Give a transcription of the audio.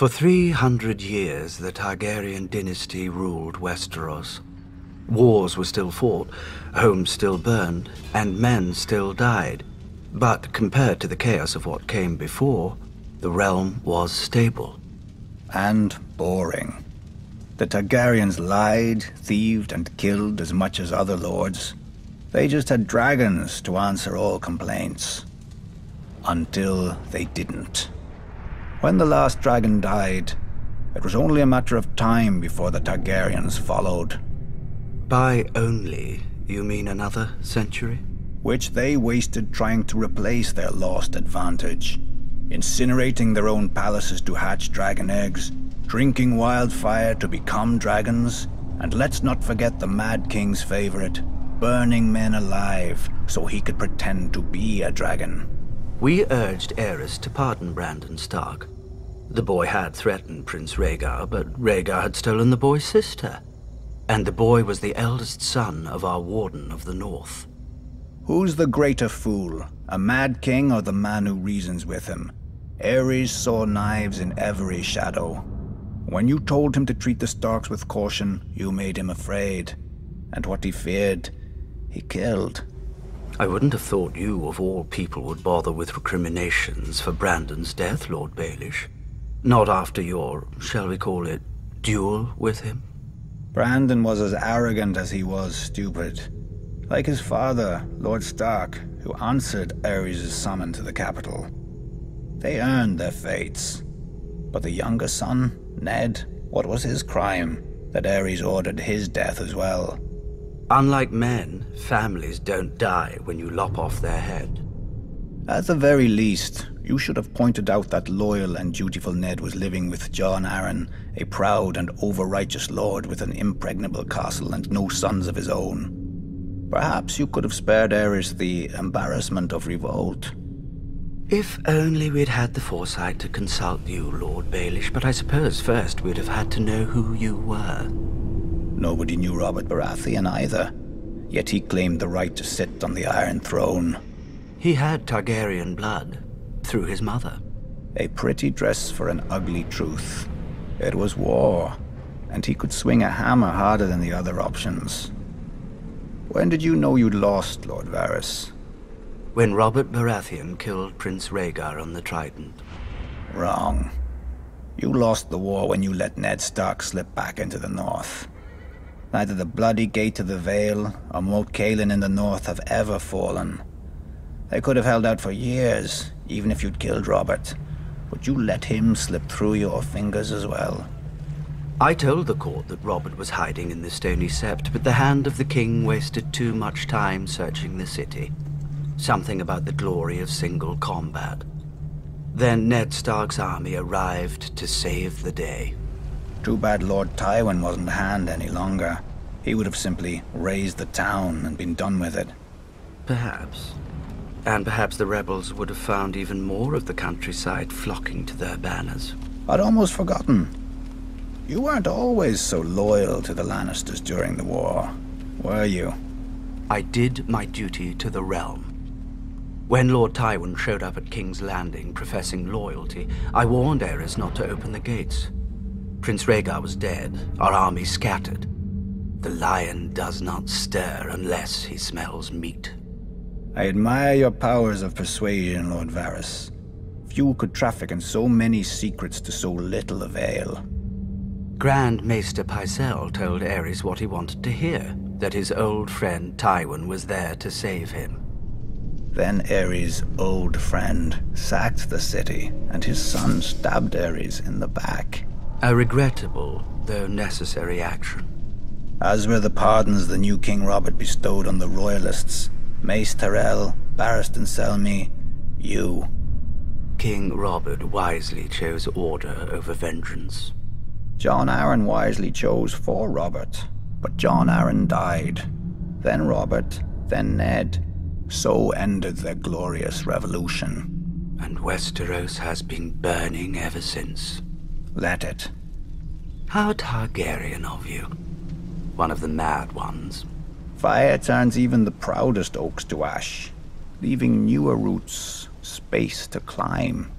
For 300 years, the Targaryen dynasty ruled Westeros. Wars were still fought, homes still burned, and men still died. But compared to the chaos of what came before, the realm was stable. And boring. The Targaryens lied, thieved, and killed as much as other lords. They just had dragons to answer all complaints. Until they didn't. When the last dragon died, it was only a matter of time before the Targaryens followed. By only, you mean another century? Which they wasted trying to replace their lost advantage. Incinerating their own palaces to hatch dragon eggs, drinking wildfire to become dragons, and let's not forget the Mad King's favorite, burning men alive so he could pretend to be a dragon. We urged Aerys to pardon Brandon Stark. The boy had threatened Prince Rhaegar, but Rhaegar had stolen the boy's sister. And the boy was the eldest son of our Warden of the North. Who's the greater fool, a Mad King or the man who reasons with him? Aerys saw knives in every shadow. When you told him to treat the Starks with caution, you made him afraid. And what he feared, he killed. I wouldn't have thought you, of all people, would bother with recriminations for Brandon's death, Lord Baelish. Not after your, shall we call it, duel with him? Brandon was as arrogant as he was stupid. Like his father, Lord Stark, who answered Aerys' summon to the capital. They earned their fates. But the younger son, Ned, what was his crime that Aerys ordered his death as well? Unlike men, families don't die when you lop off their head. At the very least, you should have pointed out that loyal and dutiful Ned was living with Jon Arryn, a proud and over-righteous lord with an impregnable castle and no sons of his own. Perhaps you could have spared Aerys the embarrassment of revolt. If only we'd had the foresight to consult you, Lord Baelish, but I suppose first we'd have had to know who you were. Nobody knew Robert Baratheon either, yet he claimed the right to sit on the Iron Throne. He had Targaryen blood, through his mother. A pretty dress for an ugly truth. It was war, and he could swing a hammer harder than the other options. When did you know you'd lost, Lord Varys? When Robert Baratheon killed Prince Rhaegar on the Trident. Wrong. You lost the war when you let Ned Stark slip back into the north. Neither the bloody Gate of the Vale or Moat Cailin in the north have ever fallen. They could have held out for years, even if you'd killed Robert. But you let him slip through your fingers as well. I told the court that Robert was hiding in the Stony Sept, but the hand of the king wasted too much time searching the city. Something about the glory of single combat. Then Ned Stark's army arrived to save the day. Too bad Lord Tywin wasn't a hand any longer. He would have simply razed the town and been done with it. Perhaps. And perhaps the rebels would have found even more of the countryside flocking to their banners. I'd almost forgotten. You weren't always so loyal to the Lannisters during the war, were you? I did my duty to the realm. When Lord Tywin showed up at King's Landing professing loyalty, I warned Aerys not to open the gates. Prince Rhaegar was dead, our army scattered. The lion does not stir unless he smells meat. I admire your powers of persuasion, Lord Varys. Few could traffic in so many secrets to so little avail. Grand Maester Pycelle told Aerys what he wanted to hear, that his old friend Tywin was there to save him. Then Aerys' old friend sacked the city, and his son stabbed Aerys in the back. A regrettable, though necessary action. As were the pardons the new King Robert bestowed on the Royalists. Mace Tyrell, Barristan Selmy, you. King Robert wisely chose order over vengeance. Jon Arryn wisely chose for Robert, but Jon Arryn died. Then Robert, then Ned. So ended their glorious revolution. And Westeros has been burning ever since. Let it. How Targaryen of you. One of the mad ones. Fire turns even the proudest oaks to ash, leaving newer roots, space to climb.